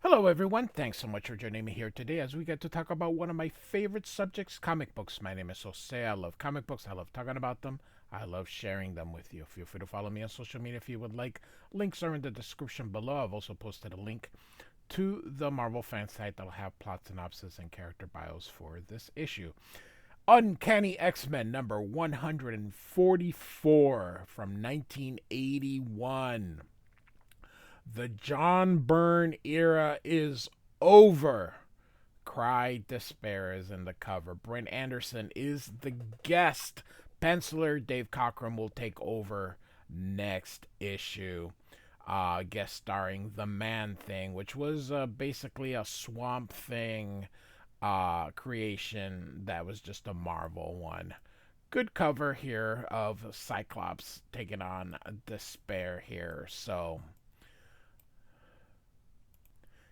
Hello, everyone. Thanks so much for joining me here today as we get to talk about one of my favorite subjects, comic books. My name is Jose. I love comic books. I love talking about them. I love sharing them with you. Feel free to follow me on social media if you would like. Links are in the description below. I've also posted a link to the Marvel fan site that'll have plot synopsis and character bios for this issue. Uncanny X-Men number 144 from 1981. The John Byrne era is over. Cry Despair is in the cover. Brent Anderson is the guest. Penciler Dave Cockrum will take over next issue. Guest starring the Man Thing, which was basically a Swamp Thing creation that was just a Marvel one. Good cover here of Cyclops taking on Despair here. So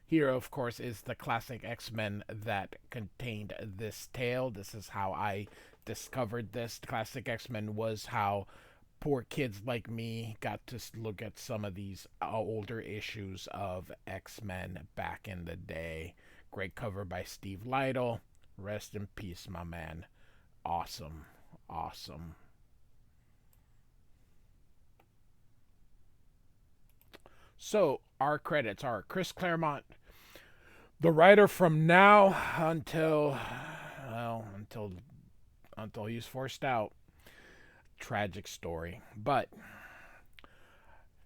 here, of course, is the classic X-Men that contained this tale. This is how I discovered this. Classic X-Men was how poor kids like me got to look at some of these older issues of X-Men back in the day. Great cover by Steve Lytle. Rest in peace, my man. Awesome. Awesome. So, our credits are Chris Claremont, the writer from now until he's forced out. Tragic story, but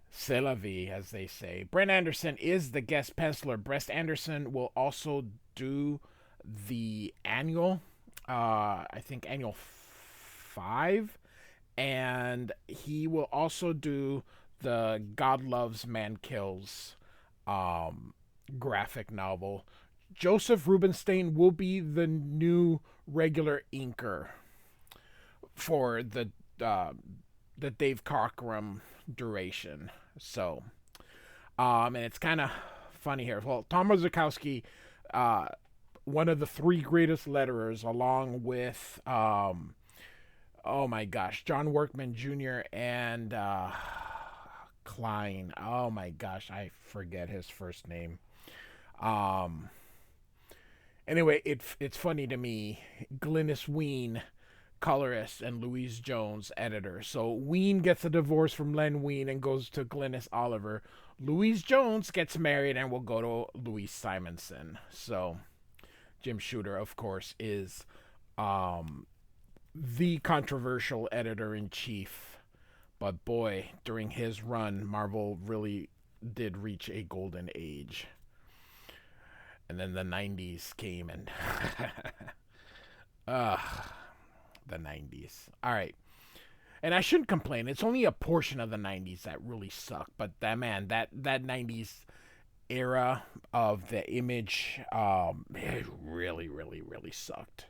c'est la vie, as they say. Brent Anderson is the guest penciler. Brent Anderson will also do the annual, I think annual 5, and he will also do the God Loves Man Kills graphic novel. Joseph Rubinstein will be the new regular inker for the Dave Cockrum duration. So, and it's kind of funny here. Well, Tom Rozakowski, one of the three greatest letterers, along with oh my gosh, John Workman Jr. and Klein. Oh my gosh, I forget his first name. Um. Anyway, it's funny to me. Glynis Wein, colorist, and Louise Jones, editor. So Wein gets a divorce from Len Wein and goes to Glynis Oliver. Louise Jones gets married and will go to Louise Simonson. So Jim Shooter, of course, is the controversial editor in chief. But boy, during his run, Marvel really did reach a golden age. And then the 90s came and ugh, the 90s. All right. And I shouldn't complain. It's only a portion of the 90s that really sucked, but that 90s era of the Image it really sucked.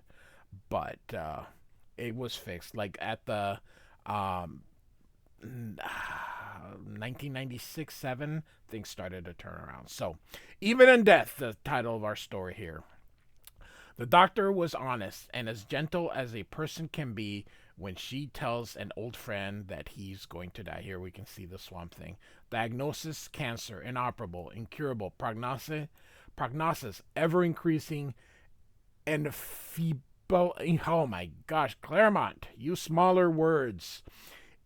But it was fixed like at the 1996-7, things started to turn around. So, Even in Death, the title of our story here. The doctor was honest and as gentle as a person can be when she tells an old friend that he's going to die. Here we can see the Swamp Thing. Diagnosis: cancer, inoperable, incurable. Prognosis: ever increasing and feeble. Oh my gosh, Claremont, use smaller words.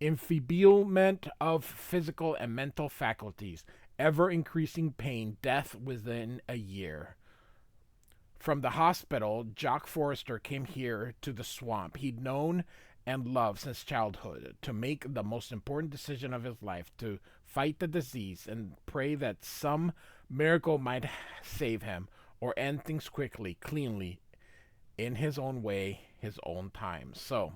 Enfeeblement of physical and mental faculties, ever increasing pain, death within a year. From the hospital, Jock Forrester came here to the swamp he'd known and loved since childhood to make the most important decision of his life, to fight the disease and pray that some miracle might save him or end things quickly, cleanly, in his own way, his own time. So,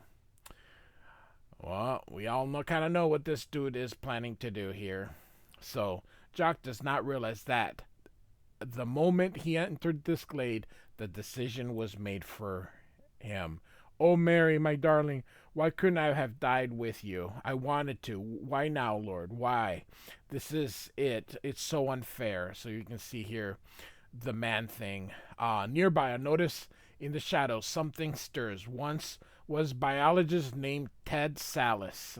well, we all kind of know what this dude is planning to do here. So, Jock does not realize that the moment he entered this glade, the decision was made for him. Oh, Mary, my darling, why couldn't I have died with you? I wanted to. Why now, Lord? Why? This is it. It's so unfair. So you can see here the Man Thing. Nearby, I notice in the shadows something stirs. Once was biologist named Ted Sallis.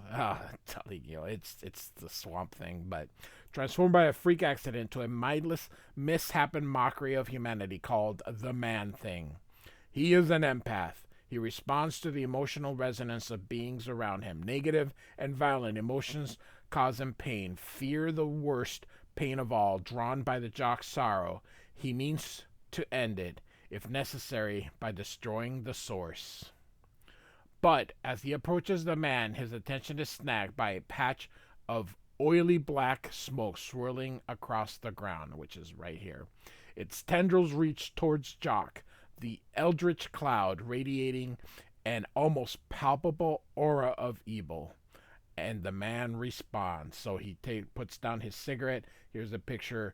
Telling you, it's the Swamp Thing, but transformed by a freak accident to a mindless mishap and mockery of humanity called the Man-Thing. He is an empath. He responds to the emotional resonance of beings around him. Negative and violent emotions cause him pain. Fear, the worst pain of all, drawn by the jock's sorrow. He means to end it, if necessary, by destroying the source. But as he approaches the man, his attention is snagged by a patch of oily black smoke swirling across the ground, which is right here. Its tendrils reach towards Jock, the eldritch cloud radiating an almost palpable aura of evil. And the man responds. So he puts down his cigarette. Here's a picture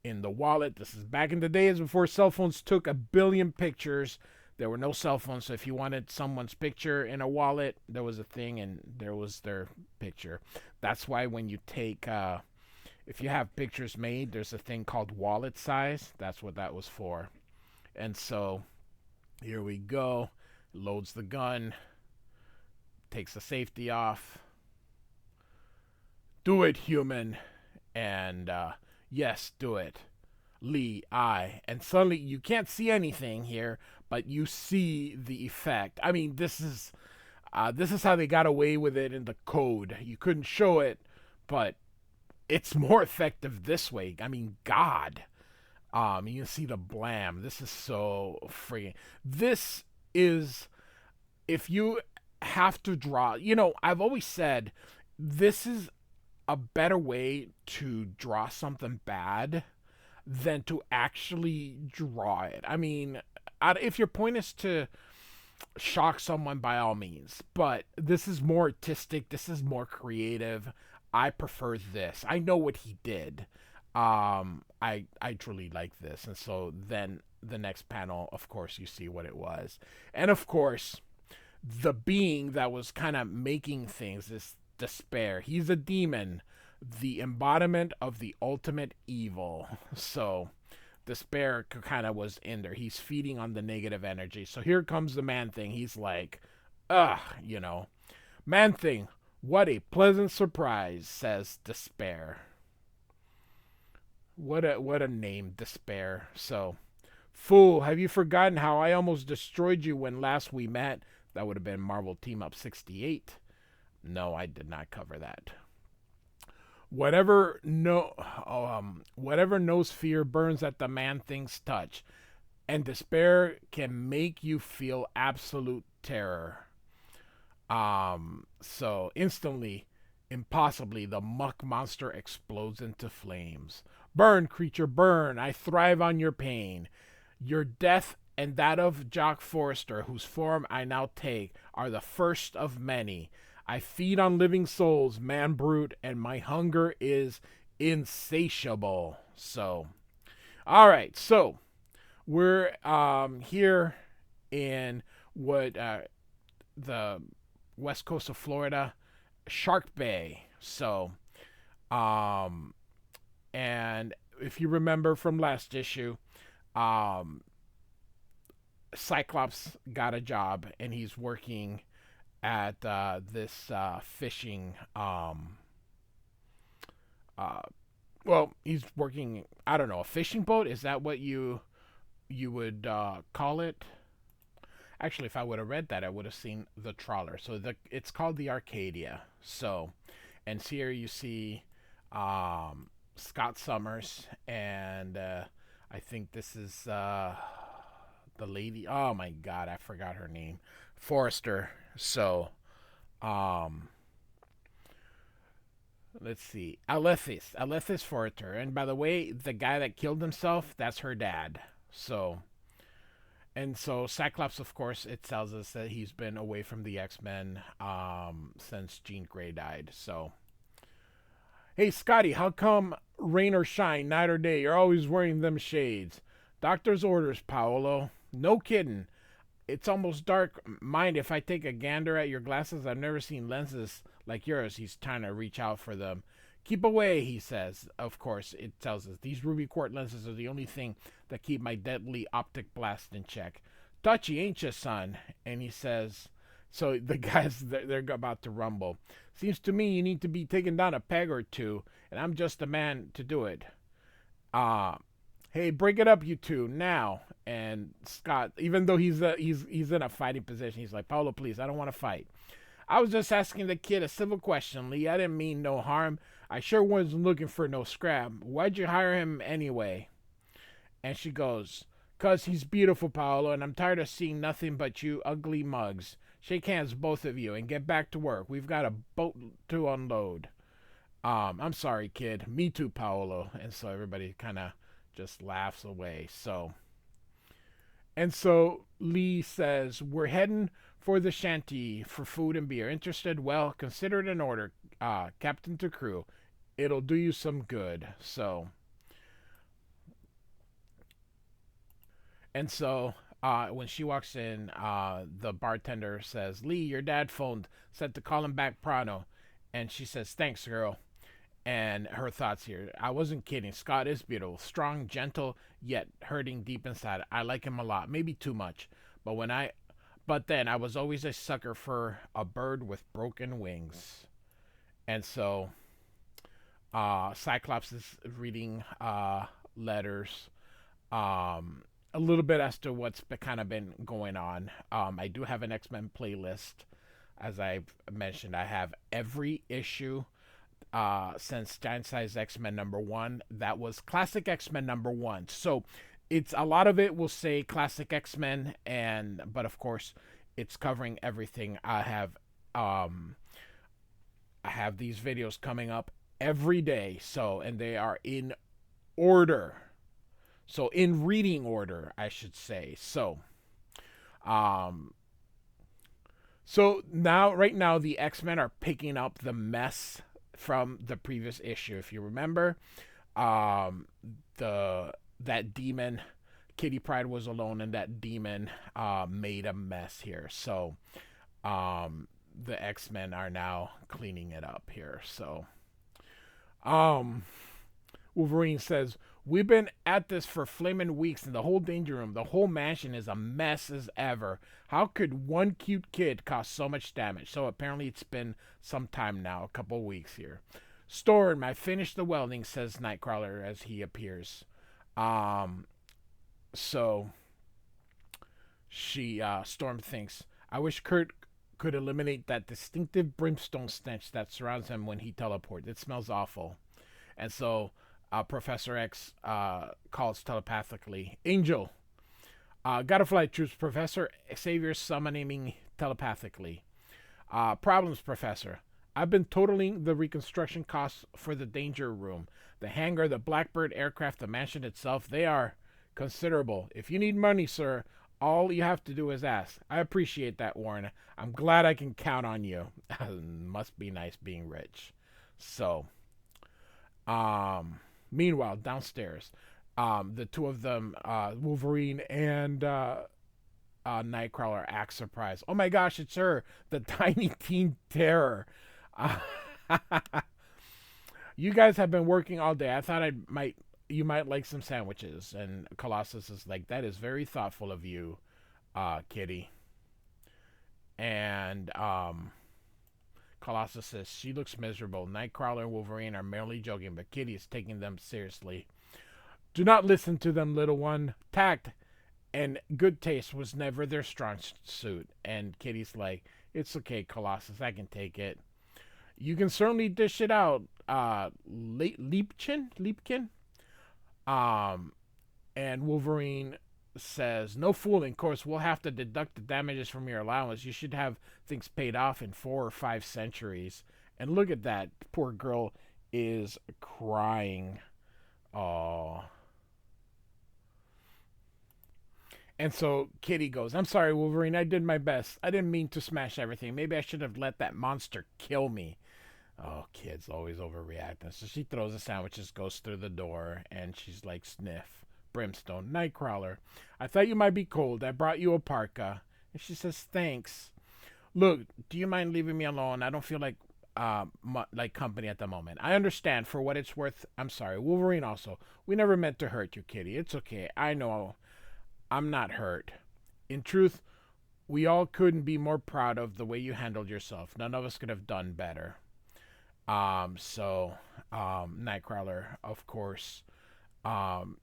in the wallet. This is back in the days before cell phones took a billion pictures. There were no cell phones, so if you wanted someone's picture in a wallet, there was a thing and there was their picture. That's why when you take, if you have pictures made, there's a thing called wallet size. That's what that was for. And so here we go. Loads the gun. Takes the safety off. Do it, human. And yes, do it. Lee, I. And suddenly you can't see anything here, but you see the effect. I mean, this is how they got away with it in the code. You couldn't show it, but it's more effective this way. I mean, God. You can see the blam. This is so freaking. This is, if you have to draw, I've always said this is a better way to draw something bad than to actually draw it. I mean, if your point is to shock someone, by all means, but this is more artistic. This is more creative. I prefer this. I know what he did. I truly like this. And so then the next panel, of course, you see what it was. And of course, the being that was kind of making things is despair. He's a demon, the embodiment of the ultimate evil. So despair kind of was in there. He's feeding on the negative energy. So here comes the Man-Thing. He's like, Man-Thing, what a pleasant surprise, says despair. What a name, despair. So, fool, have you forgotten how I almost destroyed you when last we met? That would have been Marvel Team Up 68. No, I did not cover that. Whatever knows fear burns at the Man-Thing's touch, and despair can make you feel absolute terror. So instantly, impossibly, the muck monster explodes into flames. Burn, creature, burn! I thrive on your pain. Your death and that of Jock Forrester, whose form I now take, are the first of many. I feed on living souls, man brute, and my hunger is insatiable. So, all right. So, we're here in what the west coast of Florida, Shark Bay. So, and if you remember from last issue, Cyclops got a job and he's working at this fishing he's working, I don't know, a fishing boat. Is that what you would call it? Actually, if I would have read that, I would have seen the trawler. So it's called the Arcadia. So, and here you see Scott Summers, and I think this is the lady. Oh my God, I forgot her name. Forrester. So, let's see. Alethis Forrester. And by the way, the guy that killed himself, that's her dad. So, and so Cyclops, of course, it tells us that he's been away from the X-Men since Jean Grey died. So, hey, Scotty, how come rain or shine, night or day, you're always wearing them shades? Doctor's orders, Paolo. No kidding. It's almost dark. Mind if I take a gander at your glasses? I've never seen lenses like yours. He's trying to reach out for them. Keep away, he says. Of course, it tells us these ruby quartz lenses are the only thing that keep my deadly optic blast in check. Touchy, ain't ya, son? And he says, So the guys, they're about to rumble. Seems to me you need to be taken down a peg or two, and I'm just the man to do it. Uh, hey, break it up, you two, now. And Scott, even though he's in a fighting position, he's like, Paolo, please, I don't want to fight. I was just asking the kid a civil question, Lee. I didn't mean no harm. I sure wasn't looking for no scrap. Why'd you hire him anyway? And she goes, 'Cause he's beautiful, Paolo, and I'm tired of seeing nothing but you ugly mugs. Shake hands, both of you, and get back to work. We've got a boat to unload. I'm sorry, kid. Me too, Paolo. And so everybody kind of just laughs away. So Lee says, We're heading for the shanty for food and beer. Interested? Well, consider it an order, captain to crew. It'll do you some good. When she walks in, the bartender says, Lee, your dad phoned, said to call him back pronto. And she says, Thanks, girl. And her thoughts here. I wasn't kidding. Scott is beautiful, strong, gentle, yet hurting deep inside. I like him a lot, maybe too much. But then I was always a sucker for a bird with broken wings. And so Cyclops is reading letters, a little bit as to what's kind of been going on. I do have an X-Men playlist. As I've mentioned, I have every issue since Steinside's X-Men #1. That was Classic X-Men #1. So it's a lot of it will say Classic X-Men, but of course it's covering everything. I have these videos coming up every day. And they are in order. So in reading order, I should say. Um so now right now the X-Men are picking up the mess from the previous issue. If you remember, the that demon Kitty Pryde was alone, and that demon made a mess here. The X-Men are now cleaning it up here. Um Wolverine says, We've been at this for flaming weeks in the whole danger room. The whole mansion is a mess as ever. How could one cute kid cause so much damage? So apparently it's been some time now, a couple weeks here. Storm, I finished the welding, says Nightcrawler as he appears. So Storm thinks, I wish Kurt could eliminate that distinctive brimstone stench that surrounds him when he teleports. It smells awful. And so Professor X calls telepathically, Angel, gotta fly troops, Professor Xavier summoning me telepathically. Problems, Professor. I've been totaling the reconstruction costs for the danger room. The hangar, the Blackbird aircraft, the mansion itself, they are considerable. If you need money, sir, all you have to do is ask. I appreciate that, Warren. I'm glad I can count on you. Must be nice being rich. Meanwhile, downstairs, the two of them, Wolverine and Nightcrawler, act surprised. Oh my gosh, it's her, the Tiny Teen Terror. You guys have been working all day. I thought you might like some sandwiches. And Colossus is like, that is very thoughtful of you, Kitty. And Colossus says, she looks miserable. Nightcrawler and Wolverine are merely joking, but Kitty is taking them seriously. Do not listen to them, little one. Tact and good taste was never their strong suit. And Kitty's like, it's okay, Colossus, I can take it. You can certainly dish it out, Leapkin. And Wolverine says, no fooling, of course, we'll have to deduct the damages from your allowance. You should have things paid off in 4 or 5 centuries. And look at that. Poor girl is crying. Oh. And so Kitty goes, I'm sorry, Wolverine, I did my best. I didn't mean to smash everything. Maybe I should have let that monster kill me. Oh, kids always overreacting. So she throws the sandwiches, goes through the door, and she's like, sniff. Brimstone, Nightcrawler, I thought you might be cold. I brought you a parka. And she says, thanks. Look, do you mind leaving me alone? I don't feel like company at the moment. I understand. For what it's worth, I'm sorry. Wolverine also. We never meant to hurt you, Kitty. It's okay. I know I'm not hurt. In truth, We all couldn't be more proud of the way you handled yourself. None of us could have done better. Nightcrawler, of course,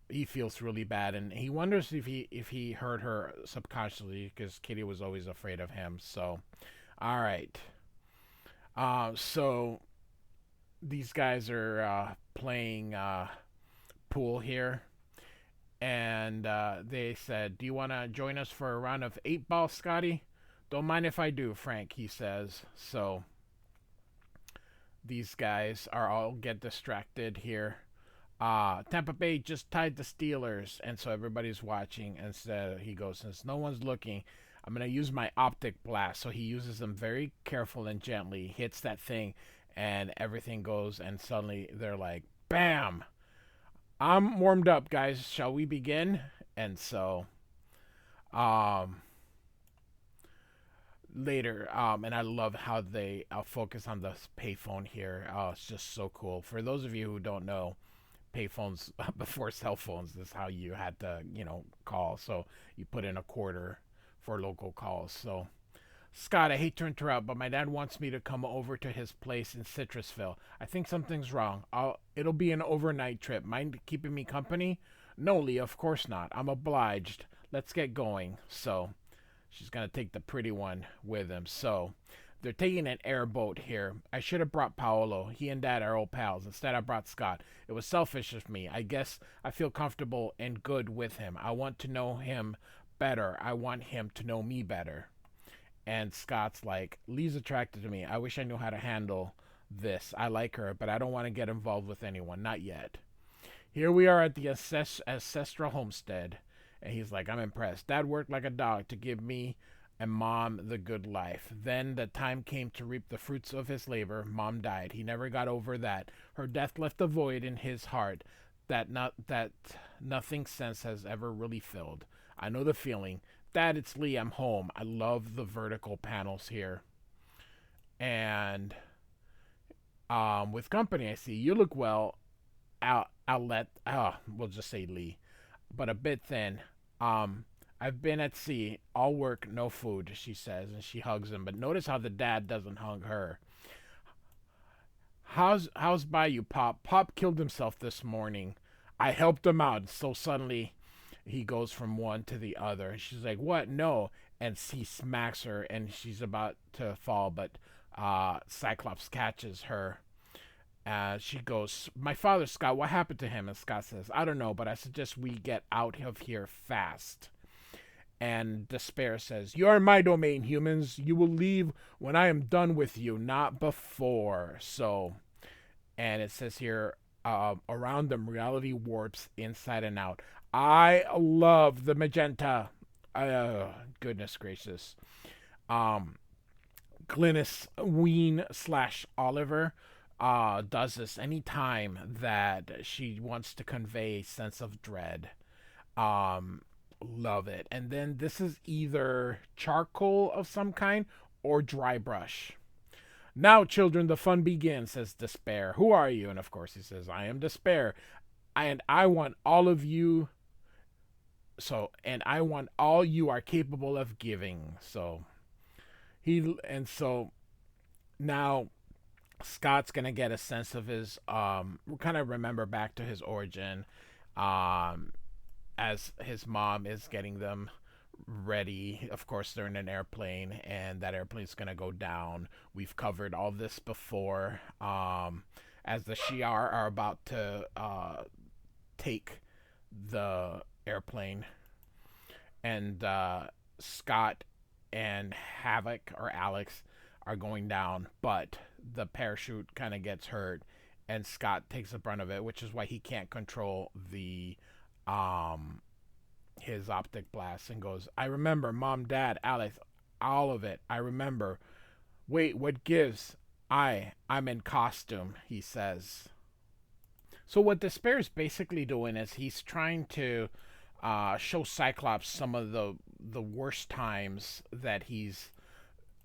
he feels really bad, and he wonders if he hurt her subconsciously because Kitty was always afraid of him. So, all right. So these guys are playing pool here, and they said, "Do you want to join us for a round of 8 ball, Scotty?" "Don't mind if I do, Frank," he says. So these guys are all get distracted here. Tampa Bay just tied the Steelers, and so everybody's watching. And so he goes, "Since no one's looking, I'm gonna use my optic blast." So he uses them very careful and gently, hits that thing, and everything goes. And suddenly they're like, "Bam! I'm warmed up, guys. Shall we begin?" And so, um, later, and I love how they focus on the payphone here. Oh, it's just so cool. For those of you who don't know, payphones before cell phones, this is how you had to, call. So you put in a quarter for local calls. So, "Scott, I hate to interrupt, but my dad wants me to come over to his place in Citrusville. I think something's wrong. It'll be an overnight trip. Mind keeping me company?" "No, Lee, of course not. I'm obliged. Let's get going." So she's gonna take the pretty one with him. So they're taking an airboat here. "I should have brought Paolo. He and Dad are old pals. Instead, I brought Scott. It was selfish of me. I guess I feel comfortable and good with him. I want to know him better. I want him to know me better." And Scott's like, "Lee's attracted to me. I wish I knew how to handle this. I like her, but I don't want to get involved with anyone. Not yet." Here we are at the ancestral homestead. And he's like, "I'm impressed. Dad worked like a dog to give me and Mom the good life. Then the time came to reap the fruits of his labor. Mom died. He never got over that. Her death left a void in his heart that nothing since has ever really filled. I know the feeling. Dad, it's Lee. I'm home." I love the vertical panels here. And with company, I see, "You look well. We'll just say Lee, but a bit thin. Um, I've been at sea, all work, no food," she says, and she hugs him. But notice how the dad doesn't hug her. How's by you, Pop? Pop killed himself this morning. I helped him out." So suddenly he goes from one to the other. And she's like, "What? No." And he smacks her, and she's about to fall, but Cyclops catches her. She goes, "My father, Scott, what happened to him?" And Scott says, "I don't know, but I suggest we get out of here fast." And Despair says, "You are in my domain, humans. You will leave when I am done with you, not before." So, and it says here, around them, reality warps inside and out. I love the magenta. Goodness gracious. Um, Glynis Ween / Oliver does this anytime that she wants to convey a sense of dread. Love it. And then this is either charcoal of some kind or dry brush. "Now, children, the fun begins," says Despair. "Who are you?" And of course he says, "I am Despair. And I want all of you. And I want all you are capable of giving." So now Scott's gonna get a sense of his kind of remember back to his origin, um as his mom is getting them ready. Of course, they're in an airplane, and that airplane's gonna go down. We've covered all this before. As the Shi'ar are about to take the airplane, and Scott and Havoc or Alex are going down, but the parachute kind of gets hurt, and Scott takes the brunt of it, which is why he can't control the his optic blast, and goes, "I remember, Mom, Dad, Alex, all of it. I remember. Wait, what gives? I'm in costume," he says. So what Despair's basically doing is he's trying to show Cyclops some of the worst times that he's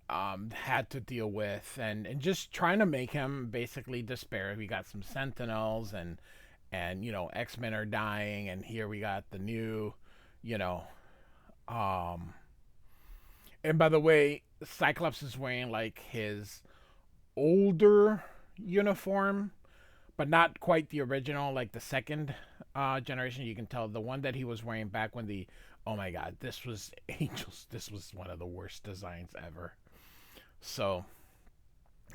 had to deal with, and just trying to make him basically despair. We got some Sentinels, and X-Men are dying, and here we got the new, you know, um, And by the way, Cyclops is wearing like his older uniform, but not quite the original, like the second generation. You can tell the one that he was wearing back when the oh my god, this was Angels. This was one of the worst designs ever. So,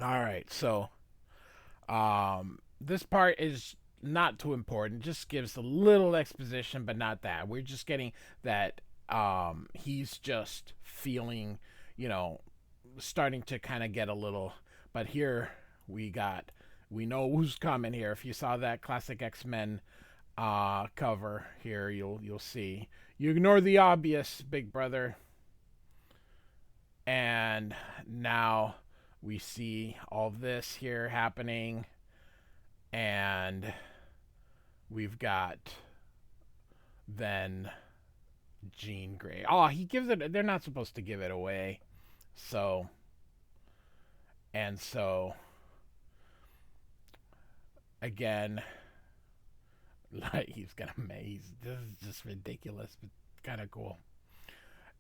all right, so this part is not too important. Just gives a little exposition, but not that. We're just getting that he's just feeling, you know, starting to kind of get a little. But here we got, we know who's coming here. If you saw that classic X-Men cover here, you'll see. You ignore the obvious, big brother. And now we see all this here happening, and we've got then Jean Grey. Oh, he gives it. They're not supposed to give it away. So, and so again, like he's gonna maze. This is just ridiculous, but kind of cool.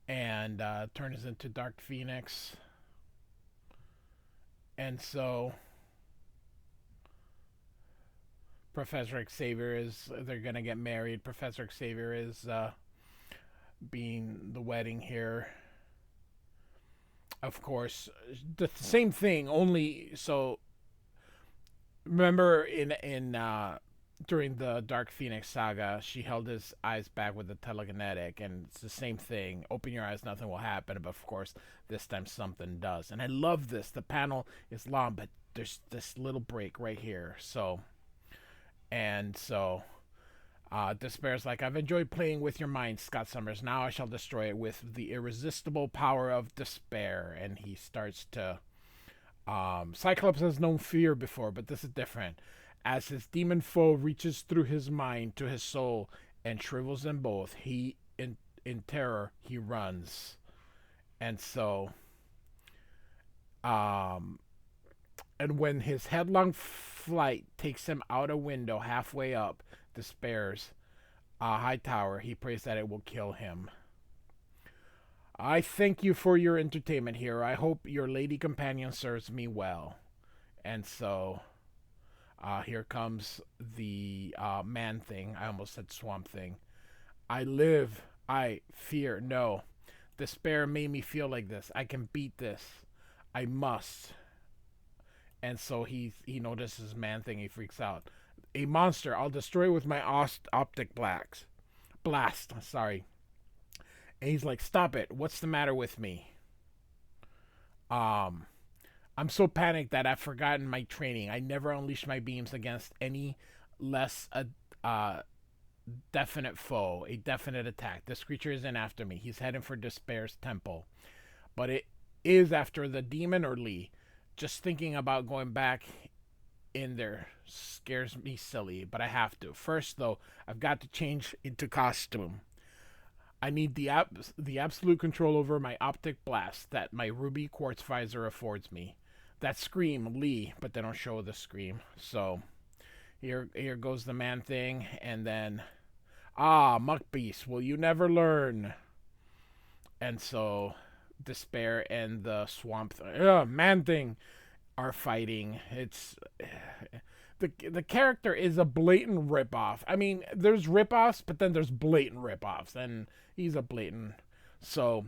And turns into Dark Phoenix. And so Professor Xavier is, they're gonna get married. Professor Xavier is being the wedding here. Of course, the same thing. Only so remember in during the Dark Phoenix saga, she held his eyes back with the telekinetic, and it's the same thing. Open your eyes, nothing will happen. But of course, this time something does. And I love this. The panel is long, but there's this little break right here. So, and so Despair's like, I've enjoyed playing with your mind, Scott Summers. Now I shall destroy it with the irresistible power of despair. And he starts to. Cyclops has known fear before, but this is different. As his demon foe reaches through his mind to his soul and shrivels them both, in terror, he runs. And so, um, and when his headlong flight takes him out a window halfway up Despair's high tower, he prays that it will kill him. I thank you for your entertainment here. I hope your lady companion serves me well. And so, here comes the man thing. I almost said swamp thing. I live. I fear. No. Despair made me feel like this. I can beat this. I must. And so he notices man thing. He freaks out. A monster. I'll destroy with my optic blast. Sorry. And he's like, stop it. What's the matter with me? Um, I'm so panicked that I've forgotten my training. I never unleash my beams against any less a definite foe, a definite attack. This creature isn't after me. He's heading for Despair's temple. But it is after the demon or Lee. Just thinking about going back in there scares me silly, but I have to. First, though, I've got to change into costume. I need the absolute control over my optic blast that my ruby quartz visor affords me. That scream, Lee, but they don't show the scream. So here goes the man thing, and then Muck Beast, will you never learn? And so Despair and the swamp man thing are fighting. It's the character is a blatant ripoff. I mean, there's ripoffs, but then there's blatant ripoffs, and he's a blatant. So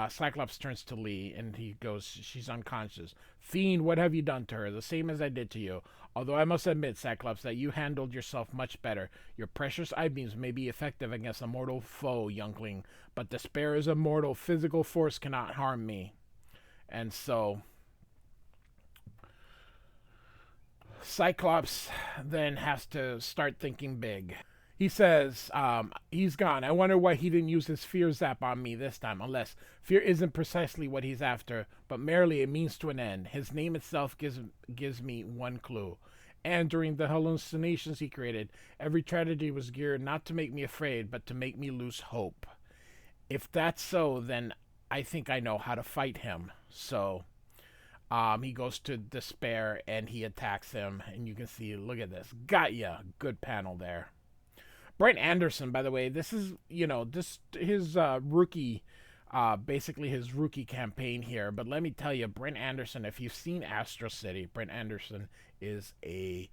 Cyclops turns to Lee and he goes, she's unconscious. Fiend, what have you done to her? The same as I did to you. Although I must admit, Cyclops, that you handled yourself much better. Your precious eye beams may be effective against a mortal foe, youngling, but despair is immortal. Physical force cannot harm me. And so Cyclops then has to start thinking big. He says, he's gone. I wonder why he didn't use his fear zap on me this time, unless fear isn't precisely what he's after, but merely a means to an end. His name itself gives me one clue. And during the hallucinations he created, every tragedy was geared not to make me afraid, but to make me lose hope. If that's so, then I think I know how to fight him. So he goes to Despair and he attacks him, and you can see, look at this. Got ya. Good panel there. Brent Anderson, by the way, this is, this his rookie basically his rookie campaign here. But let me tell you, Brent Anderson, if you've seen Astro City, Brent Anderson is a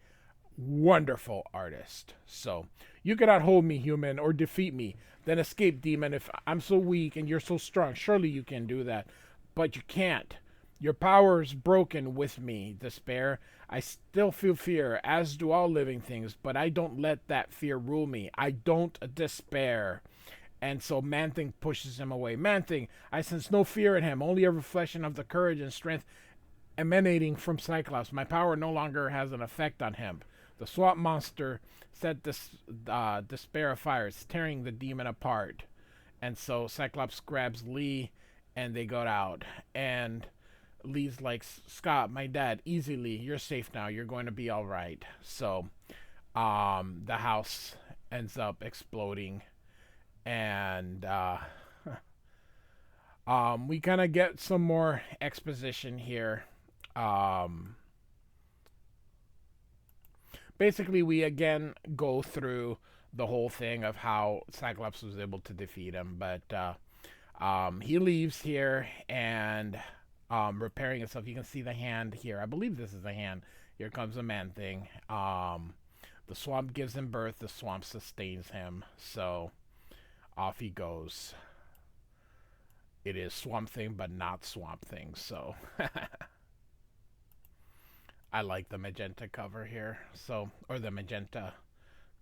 wonderful artist. So you cannot hold me, human, or defeat me, then escape, demon. If I'm so weak and you're so strong, surely you can do that. But you can't. Your power is broken with me, despair. I still feel fear, as do all living things, but I don't let that fear rule me. I don't despair. And so Man-Thing pushes him away. Man-Thing, I sense no fear in him, only a reflection of the courage and strength emanating from Cyclops. My power no longer has an effect on him. The swamp monster set this despair afire. It's tearing the demon apart. And so Cyclops grabs Lee and they go out. And Lee's like, Scott, my dad, easy, Lee. You're safe now. You're going to be all right. So the house ends up exploding. And we kind of get some more exposition here. Basically, we again go through the whole thing of how Cyclops was able to defeat him, but he leaves here and repairing himself. You can see the hand here. I believe this is a hand. Here comes a Man-Thing. The swamp gives him birth. The swamp sustains him. So off he goes. It is Swamp Thing, but not Swamp Thing. So I like the magenta cover here. So, or the magenta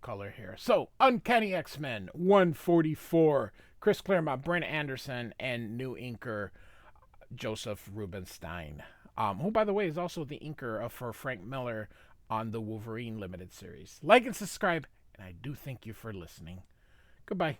color here. So, Uncanny X-Men 144. Chris Claremont, Brent Anderson, and new inker Joseph Rubinstein. Who, by the way, is also the inker for Frank Miller on the Wolverine limited series. Like and subscribe, and I do thank you for listening. Goodbye.